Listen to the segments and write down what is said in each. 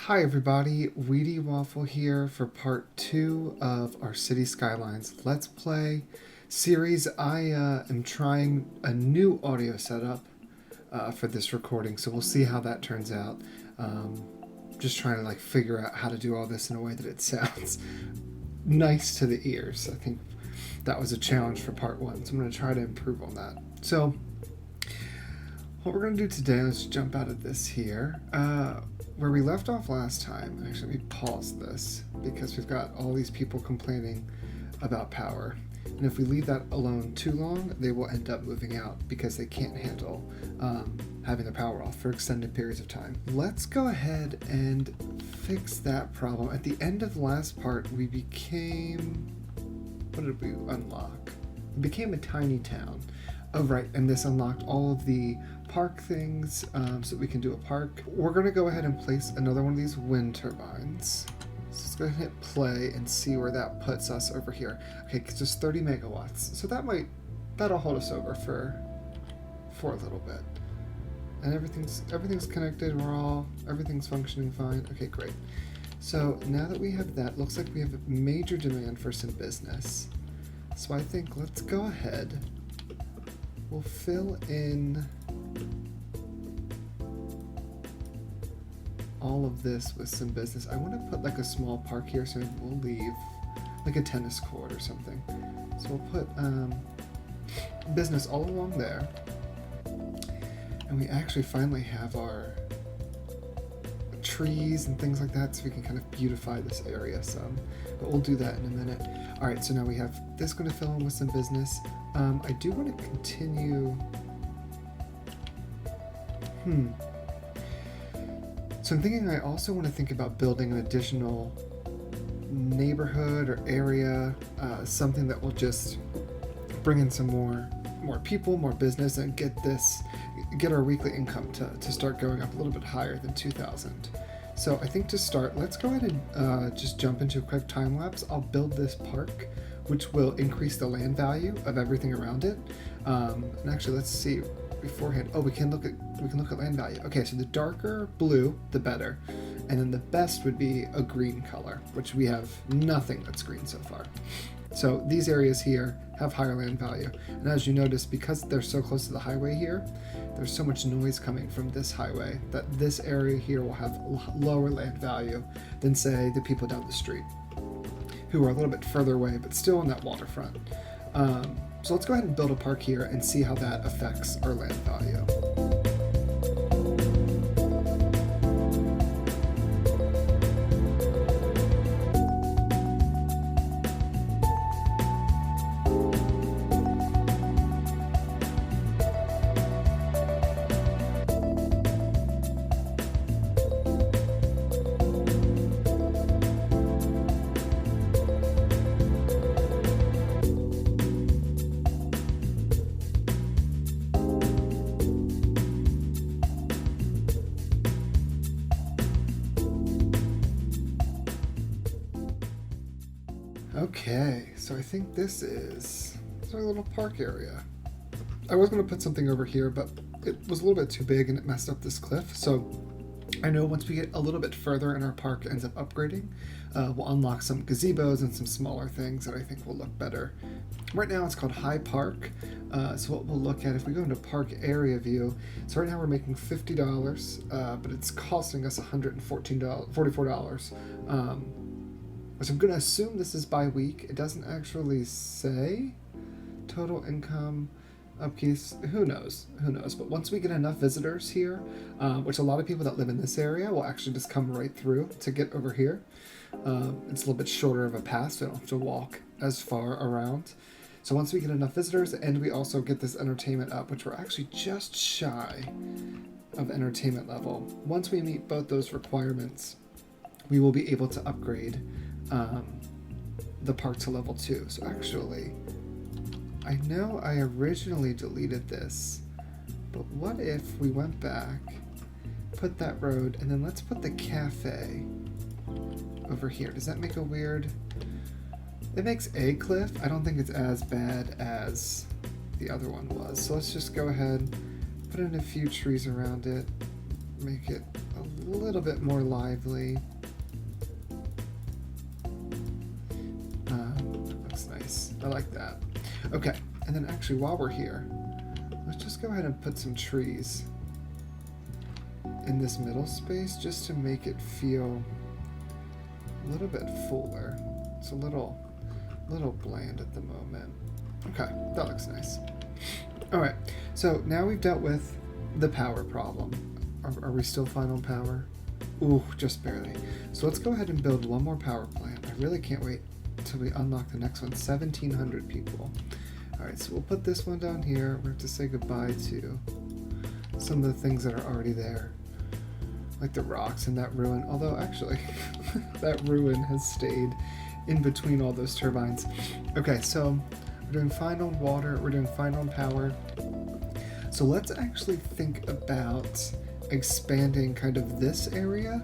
Hi everybody, WheatyWaffle here for part 2 of our City Skylines Let's Play series. I am trying a new audio setup for this recording, so we'll see how that turns out. Just trying to figure out how to do all this in a way that it sounds nice to the ears. I think that was a challenge for part 1, so I'm going to try to improve on that. So what we're going to do today, let's jump out of this here. Where we left off last time, actually let me pause this because we've got all these people complaining about power. And if we leave that alone too long, they will end up moving out because they can't handle having the power off for extended periods of time. Let's go ahead and fix that problem. At the end of the last part, we became... what did we unlock? We became a tiny town. Oh, right, and this unlocked all of the park things so that we can do a park. We're going to go ahead and place another one of these wind turbines. So let's go ahead and hit play and see where that puts us over here. Okay, it's just 30 megawatts. So that'll hold us over for a little bit. And everything's connected. Everything's functioning fine. Okay, great. So now that we have that, looks like we have a major demand for some business. So I think let's go ahead. We'll fill in all of this with some business. I want to put a small park here, so we'll leave a tennis court or something. So we'll put business all along there. And we actually finally have our trees and things like that, so we can kind of beautify this area some. But we'll do that in a minute. Alright, so now we have this going to fill in with some business. I do want to continue... So I'm thinking I also want to think about building an additional neighborhood or area, something that will just bring in some more people, more business, and get our weekly income to start going up a little bit higher than 2,000. So I think to start, let's go ahead and just jump into a quick time lapse. I'll build this park, which will increase the land value of everything around it. And actually, let's see beforehand. Oh, we can look at land value. Okay, so the darker blue, the better. And then the best would be a green color, which we have nothing that's green so far. So these areas here have higher land value. And as you notice, because they're so close to the highway here, there's so much noise coming from this highway that this area here will have lower land value than, say, the people down the street, who are a little bit further away, but still on that waterfront. So let's go ahead and build a park here and see how that affects our land value. Okay, so I think this is our little park area. I was going to put something over here, but it was a little bit too big and it messed up this cliff. So I know once we get a little bit further and our park ends up upgrading, we'll unlock some gazebos and some smaller things that I think will look better. Right now it's called High Park. So what we'll look at, if we go into park area view, so right now we're making $50, but it's costing us $144. So I'm going to assume this is by week. It doesn't actually say total income upkeep. Who knows? But once we get enough visitors here, which a lot of people that live in this area will actually just come right through to get over here. It's a little bit shorter of a path, so I don't have to walk as far around. So once we get enough visitors, and we also get this entertainment up, which we're actually just shy of entertainment level. Once we meet both those requirements, we will be able to upgrade the park to level 2. So actually, I know I originally deleted this, but what if we went back, put that road, and then let's put the cafe over here. Does that make a weird... It makes a cliff. I don't think it's as bad as the other one was. So let's just go ahead, put in a few trees around it, make it a little bit more lively. Looks nice. I like that. Okay, and then actually while we're here, let's just go ahead and put some trees in this middle space just to make it feel a little bit fuller. It's a little bland at the moment. Okay, that looks nice. Alright, so now we've dealt with the power problem. Are we still fine on power? Ooh, just barely. So let's go ahead and build one more power plant. I really can't wait until we unlock the next one. 1,700 people. Alright, so we'll put this one down here. We have to say goodbye to some of the things that are already there. Like the rocks and that ruin. Although, actually, that ruin has stayed in between all those turbines. Okay, so we're doing fine on water. We're doing fine on power. So let's actually think about expanding kind of this area,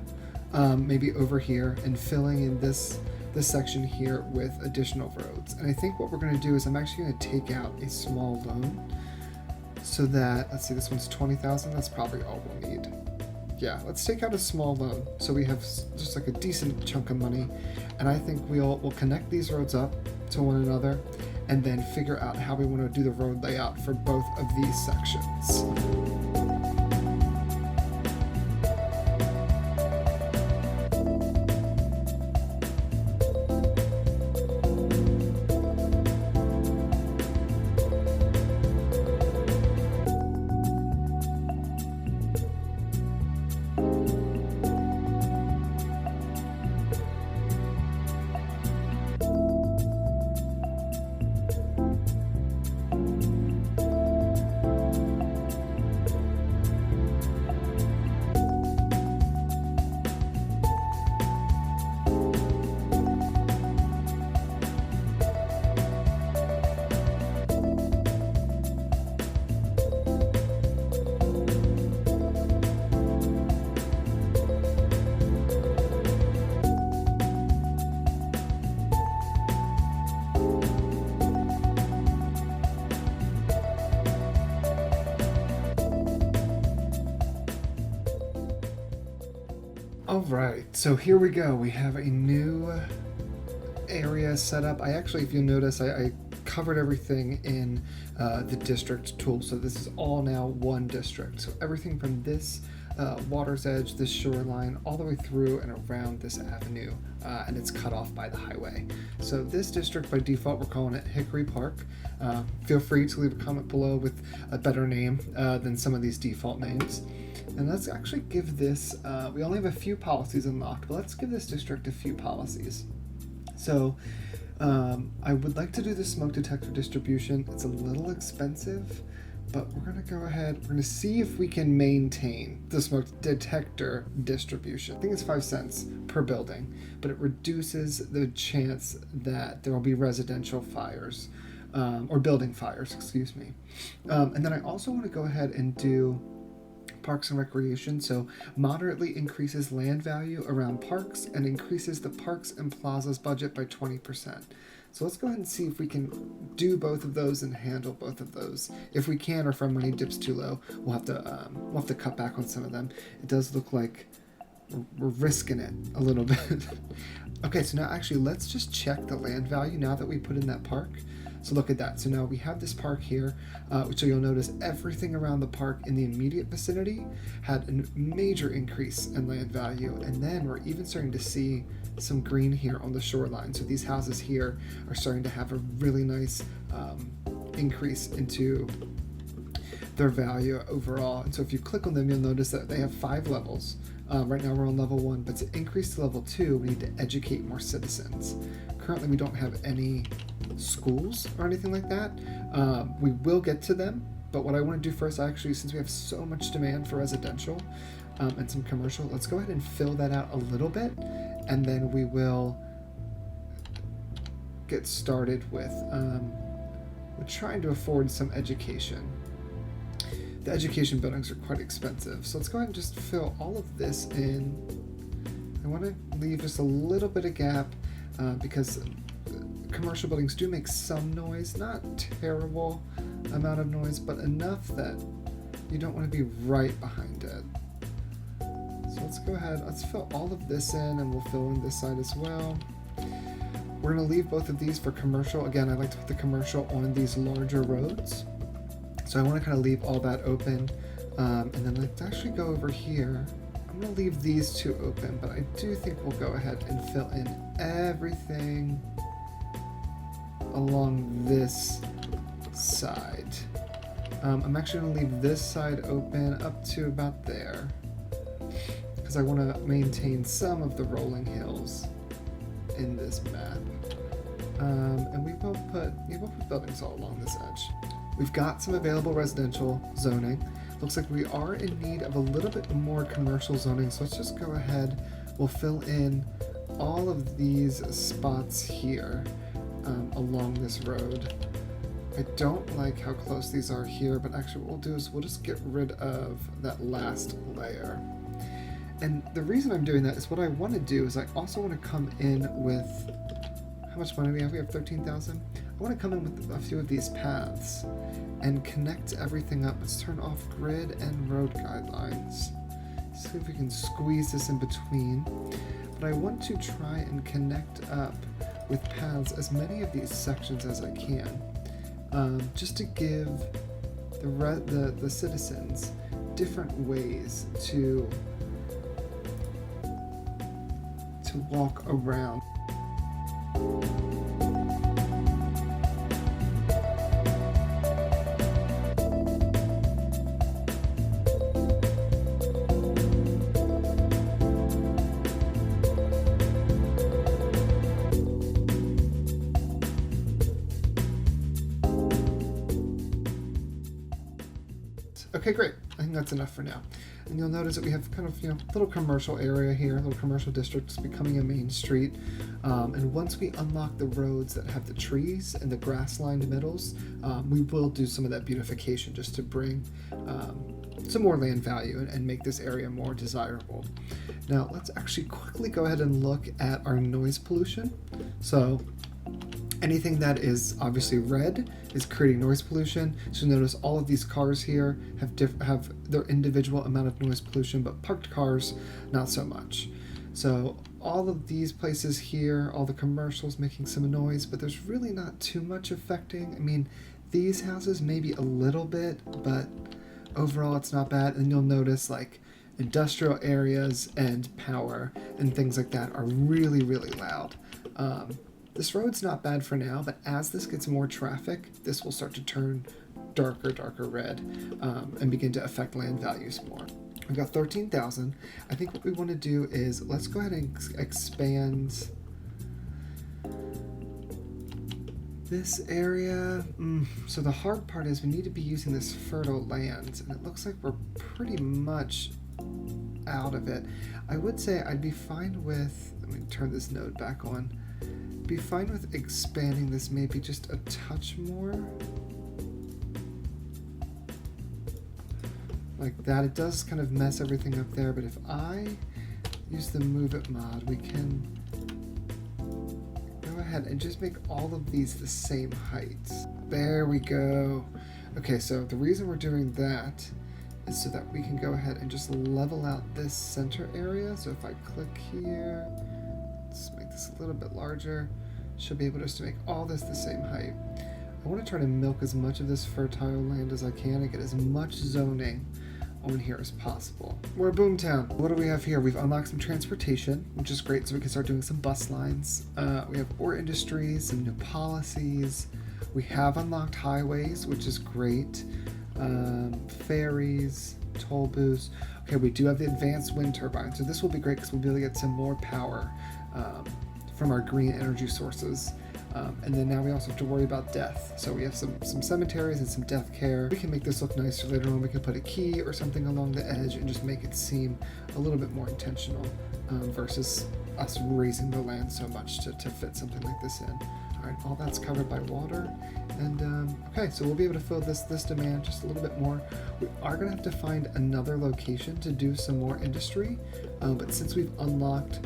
maybe over here, and filling in this section here with additional roads. And I think what we're going to do is I'm actually going to take out a small loan so that, let's see, this one's 20,000. That's probably all we'll need. Yeah, let's take out a small loan so we have just like a decent chunk of money. And I think we'll connect these roads up to one another and then figure out how we want to do the road layout for both of these sections. Alright, so here we go. We have a new area set up. I actually, if you'll notice, I covered everything in the district tool, so this is all now one district. So everything from this water's edge, this shoreline, all the way through and around this avenue, and it's cut off by the highway. So this district, by default, we're calling it Hickory Park. Feel free to leave a comment below with a better name than some of these default names. And let's actually give this, we only have a few policies unlocked, but let's give this district a few policies. So I would like to do the smoke detector distribution. It's a little expensive, but we're going to go ahead, we're going to see if we can maintain the smoke detector distribution. I think it's 5 cents per building, but it reduces the chance that there will be residential fires, or building fires, excuse me. And then I also want to go ahead and do Parks and Recreation, so moderately increases land value around parks and increases the parks and plazas budget by 20%. So let's go ahead and see if we can do both of those and handle both of those. If we can, or if our money dips too low, we'll have to cut back on some of them. It does look like we're risking it a little bit. Okay, so now actually let's just check the land value now that we put in that park. So look at that. So now we have this park here, so you'll notice everything around the park in the immediate vicinity had a major increase in land value. And then we're even starting to see some green here on the shoreline. So these houses here are starting to have a really nice increase into their value overall. And so if you click on them, you'll notice that they have 5 levels. Right now we're on level 1, but to increase to level 2, we need to educate more citizens. Currently we don't have any schools or anything like that. We will get to them, but what I want to do first, actually, since we have so much demand for residential and some commercial, let's go ahead and fill that out a little bit, and then we will get started with we're trying to afford some education. The education buildings are quite expensive, so let's go ahead and just fill all of this in. I want to leave just a little bit of gap because commercial buildings do make some noise, not terrible amount of noise, but enough that you don't want to be right behind it. So So let's go ahead, let's fill all of this in, and we'll fill in this side as well. We're going to leave both of these for commercial. Again, I like to put the commercial on these larger roads. So I want to kind of leave all that open. And then let's actually go over here. I'm going to leave these two open, but I do think we'll go ahead and fill in everything along this side. I'm actually going to leave this side open up to about there, because I want to maintain some of the rolling hills in this map. And we will put buildings all along this edge. We've got some available residential zoning. Looks like we are in need of a little bit more commercial zoning, so let's just go ahead. We'll fill in all of these spots here along this road. I don't like how close these are here, but actually what we'll do is we'll just get rid of that last layer. And the reason I'm doing that is what I want to do is I also want to come in with, how much money do we have? We have 13,000. I want to come in with a few of these paths and connect everything up. Let's turn off grid and road guidelines. See if we can squeeze this in between. But I want to try and connect up with paths as many of these sections as I can, just to give the citizens different ways to walk around. Okay, great. I think that's enough for now. And you'll notice that we have kind of, a little commercial area here, a little commercial district. It's becoming a main street. And once we unlock the roads that have the trees and the grass-lined middles, we will do some of that beautification just to bring some more land value and make this area more desirable. Now, let's actually quickly go ahead and look at our noise pollution. So anything that is obviously red is creating noise pollution. So notice all of these cars here have their individual amount of noise pollution, but parked cars, not so much. So all of these places here, all the commercials making some noise, but there's really not too much affecting. I mean, these houses maybe a little bit, but overall it's not bad. And you'll notice like industrial areas and power and things like that are really, really loud. This road's not bad for now, but as this gets more traffic, this will start to turn darker red and begin to affect land values more. We've got 13,000. I think what we want to do is let's go ahead and expand this area. So the hard part is we need to be using this fertile land, and it looks like we're pretty much out of it. I would say I'd be fine with, let me turn this node back on, be fine with expanding this maybe just a touch more. Like that. It does kind of mess everything up there, but if I use the move it mod, we can go ahead and just make all of these the same height. There we go. Okay, so the reason we're doing that is so that we can go ahead and just level out this center area. So if I click here, let's make this a little bit larger, should be able just to make all this the same height. I want to try to milk as much of this fertile land as I can and get as much zoning on here as possible. We're a boomtown. What do we have here? We've unlocked some transportation, which is great, so we can start doing some bus lines. We have ore industries, some new policies. We have unlocked highways, which is great. Ferries, toll booths. Okay, we do have the advanced wind turbine, so this will be great because we'll be able to get some more power from our green energy sources. And then now we also have to worry about death. So we have some cemeteries and some death care. We can make this look nicer later on. We can put a key or something along the edge and just make it seem a little bit more intentional versus us raising the land so much to fit something like this in. All right, all that's covered by water. And okay, so we'll be able to fill this demand just a little bit more. We are gonna have to find another location to do some more industry. But since we've unlocked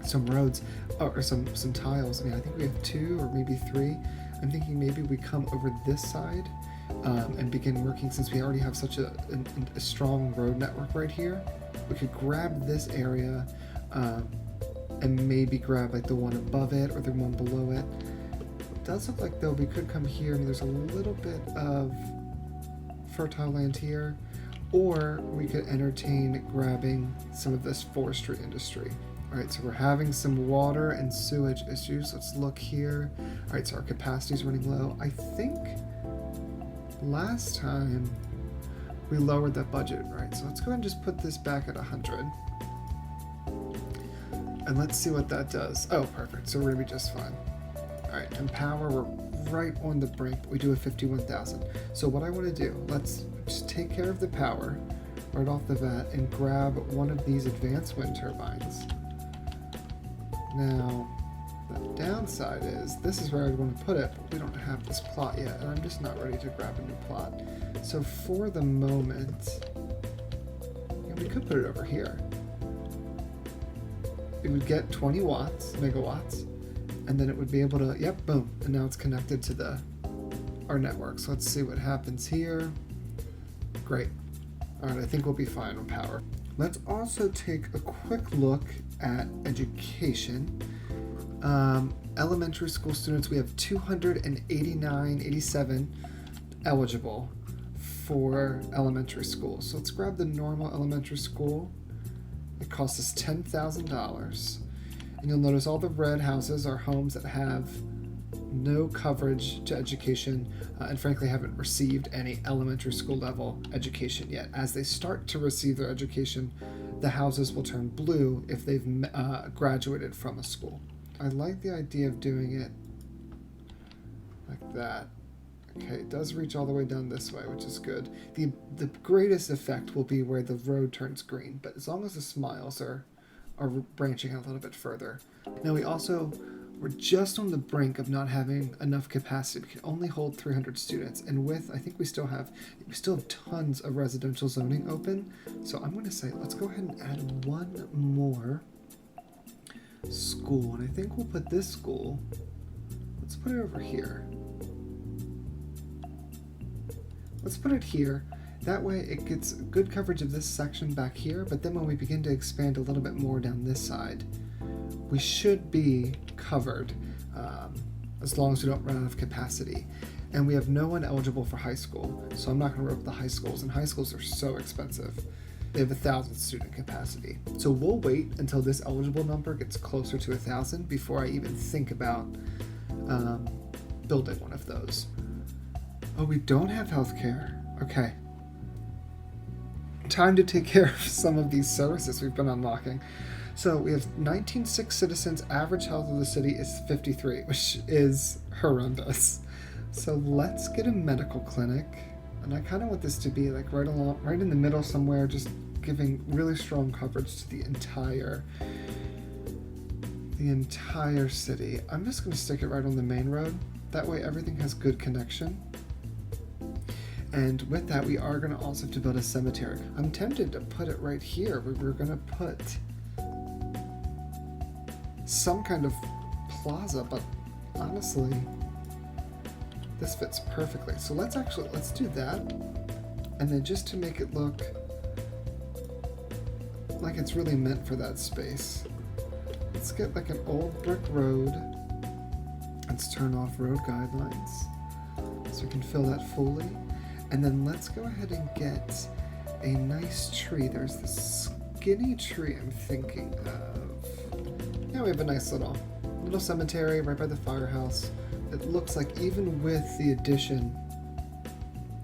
some roads or some tiles, I mean, I think we have 2 or maybe 3. I'm thinking maybe we come over this side and begin working, since we already have such a strong road network right here. We could grab this area and maybe grab like the one above it or the one below it. It does look like though we could come here and there's a little bit of fertile land here, or we could entertain grabbing some of this forestry industry. All right, so we're having some water and sewage issues. Let's look here. All right, so our capacity is running low. I think last time we lowered that budget, right? So let's go ahead and just put this back at 100. And let's see what that does. Oh, perfect. So we're gonna be just fine. All right, and power, we're right on the brink, but we do have 51,000. So what I wanna do, let's just take care of the power right off the bat and grab one of these advanced wind turbines. Now, the downside is, this is where I'd want to put it, but we don't have this plot yet, and I'm just not ready to grab a new plot. So for the moment, yeah, we could put it over here. It would get 20 megawatts, and then it would be able to, yep, boom, and now it's connected to our network. So let's see what happens here. Great. All right, I think we'll be fine on power. Let's also take a quick look at education. Elementary school students, we have 87 eligible for elementary school. So let's grab the normal elementary school. It costs us $10,000. And you'll notice all the red houses are homes that have no coverage to education and frankly haven't received any elementary school level education yet. As they start to receive their education, the houses will turn blue if they've graduated from a school. I like the idea of doing it like that. Okay, it does reach all the way down this way, which is good. The greatest effect will be where the road turns green, but as long as the smiles are branching out a little bit further. Now we're just on the brink of not having enough capacity. We can only hold 300 students, and I think we still have tons of residential zoning open. So I'm going to say let's go ahead and add one more school, and I think we'll put this school. Let's put it over here. Let's put it here. That way it gets good coverage of this section back here, but then when we begin to expand a little bit more down this side, we should be covered as long as we don't run out of capacity. And we have no one eligible for high school, so I'm not going to rip the high schools, and high schools are so expensive. They have 1,000 student capacity. So we'll wait until this eligible number gets closer to 1,000 before I even think about building one of those. Oh, we don't have healthcare. Okay. Time to take care of some of these services we've been unlocking. So we have 19.6 citizens. Average health of the city is 53, which is horrendous. So let's get a medical clinic. And I kind of want this to be like right in the middle somewhere, just giving really strong coverage to the entire city. I'm just going to stick it right on the main road. That way everything has good connection. And with that, we are going to also have to build a cemetery. I'm tempted to put it right here, but we're going to put some kind of plaza, but honestly, this fits perfectly. So let's do that. And then just to make it look like it's really meant for that space, let's get like an old brick road. Let's turn off road guidelines so we can fill that fully. And then let's go ahead and get a nice tree. There's this skinny tree I'm thinking of. Yeah, we have a nice little cemetery right by the firehouse. It looks like even with the addition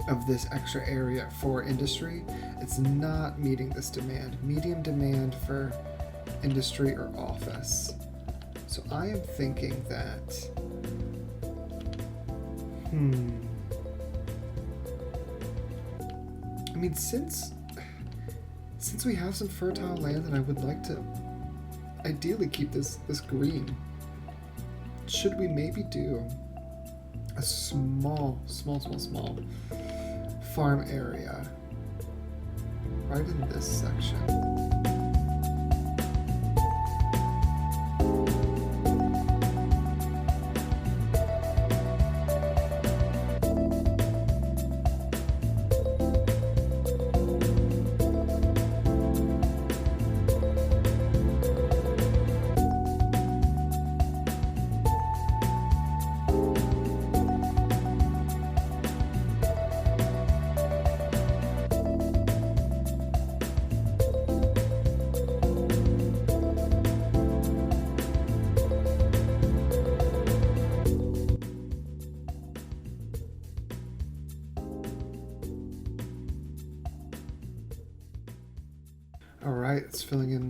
of this extra area for industry, it's not meeting this demand. Medium demand for industry or office. So I am thinking that, I mean, since we have some fertile land, and I would like to ideally keep this green, should we maybe do a small farm area right in this section?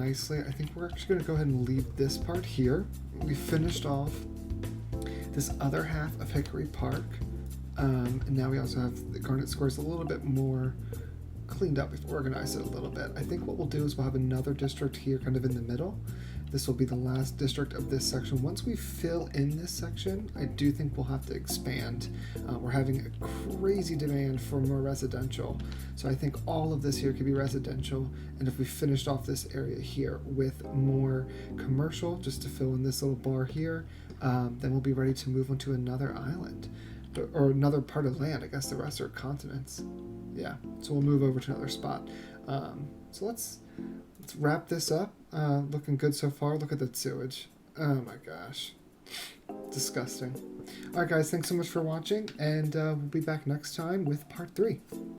nicely. I think we're actually going to go ahead and leave this part here. We finished off this other half of Hickory Park. And now we also have the Garnet Squares a little bit more cleaned up. We've organized it a little bit. I think what we'll do is we'll have another district here kind of in the middle. This will be the last district of this section. Once we fill in this section, I do think we'll have to expand. We're having a crazy demand for more residential. So I think all of this here could be residential. And if we finished off this area here with more commercial, just to fill in this little bar here, then we'll be ready to move on to another island. Or another part of land. I guess the rest are continents. Yeah, so we'll move over to another spot. So let's wrap this up. Looking good so far. Look at that sewage. Oh my gosh. Disgusting. Alright guys, thanks so much for watching, and we'll be back next time with part 3.